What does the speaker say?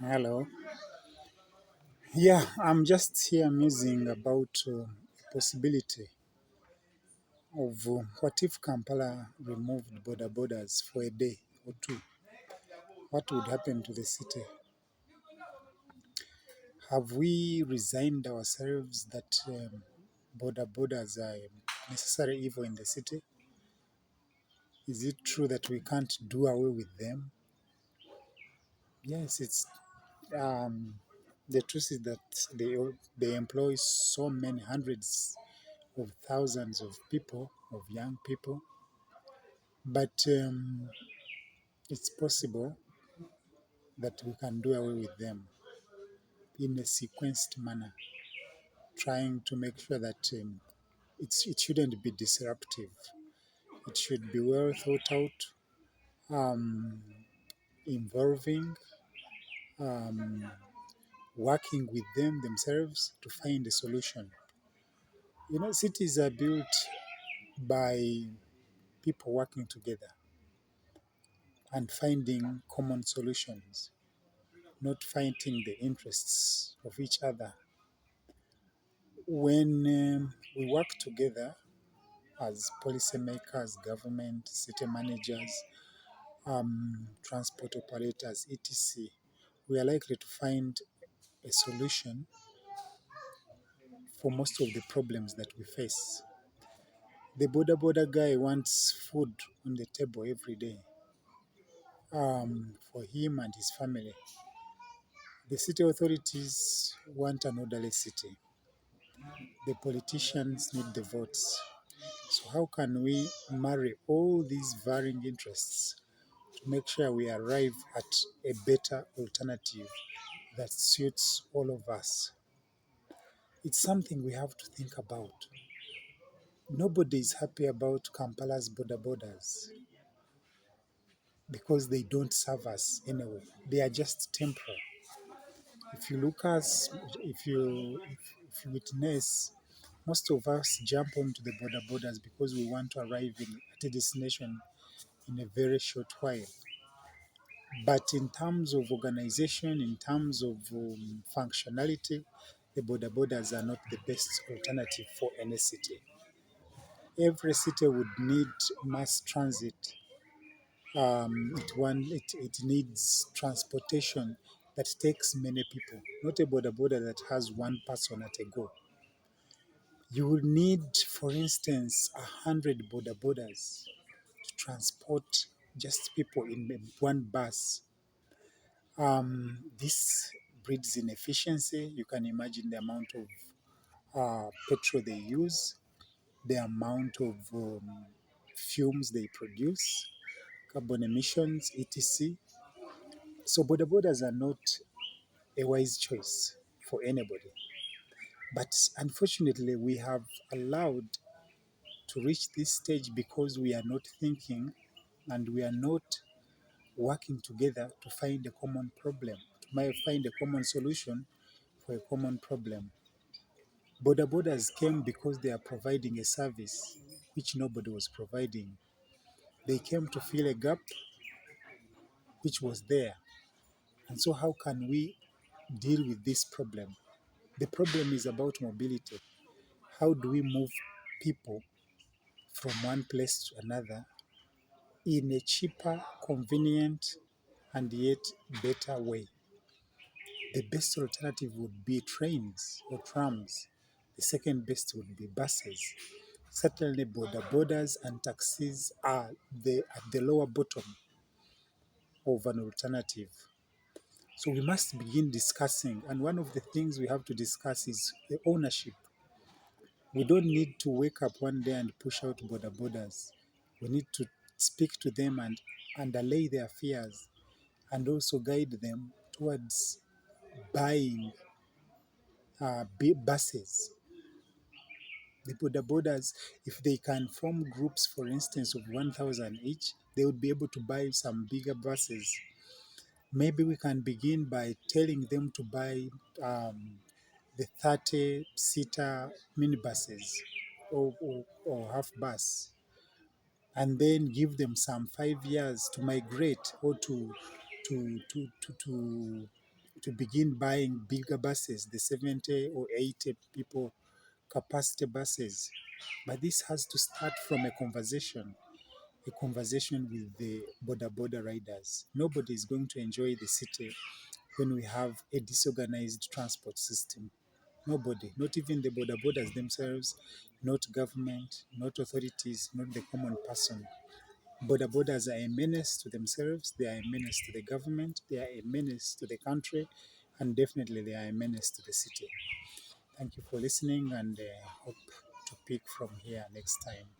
Hello. Yeah, I'm just here musing about possibility of what if Kampala removed Bodabodas for a day or two? What would happen to the city? Have we resigned ourselves that Bodabodas are a necessary evil in the city? Is it true that we can't do away with them? Yes, it's um, the truth is that they employ so many hundreds of thousands of people, of young people, but it's possible that we can do away with them in a sequenced manner, trying to make sure that it shouldn't be disruptive. It should be well thought out, um, involving, um, working with them themselves to find a solution. Cities are built by people working together and finding common solutions, not fighting the interests of each other. When we work together as policymakers, government, city managers, transport operators, etc., we are likely to find a solution for most of the problems that we face. The border guy wants food on the table every day for him and his family. The city authorities want an orderly city. The politicians need the votes. So, how can we marry all these varying interests to make sure we arrive at a better alternative that suits all of us? It's something we have to think about. Nobody is happy about Kampala's borders because they don't serve us anyway. They are just temporary. If you look us, if you witness, most of us jump onto the borders because we want to arrive at a destination in a very short while. But in terms of organization, in terms of functionality, the borders are not the best alternative for any city. Every city would need mass transit. It needs transportation that takes many people, not a border that has one person at a go. You will need, for instance, 100 borders to transport just people in one bus. This breeds inefficiency. You can imagine the amount of petrol they use, the amount of fumes they produce, carbon emissions, etc. So borders are not a wise choice for anybody. But unfortunately, we have allowed to reach this stage because we are not thinking and we are not working together to find a common problem, to find a common solution for a common problem. Borders came because they are providing a service which nobody was providing. They came to fill a gap which was there. And so, how can we deal with this problem? The problem is about mobility. How do we move people from one place to another in a cheaper, convenient, and yet better way? The best alternative would be trains or trams. The second best would be buses. Certainly, borders and taxis are at the lower bottom of an alternative. So we must begin discussing, and one of the things we have to discuss is the ownership. We don't need to wake up one day and push out borders. We need to speak to them and allay their fears and also guide them towards buying buses. The Bodabodas, if they can form groups, for instance, of 1,000 each, they would be able to buy some bigger buses. Maybe we can begin by telling them to buy the 30-seater minibuses or half bus, and then give them some 5 years to migrate or to to begin buying bigger buses, the 70 or 80 people capacity buses. But this has to start from a conversation with the Bodaboda riders. Nobody is going to enjoy the city when we have a disorganized transport system. Nobody, not even the Bodabodas themselves, not government, not authorities, not the common person. Bodabodas are a menace to themselves, they are a menace to the government, they are a menace to the country, and definitely they are a menace to the city. Thank you for listening, and hope to pick from here next time.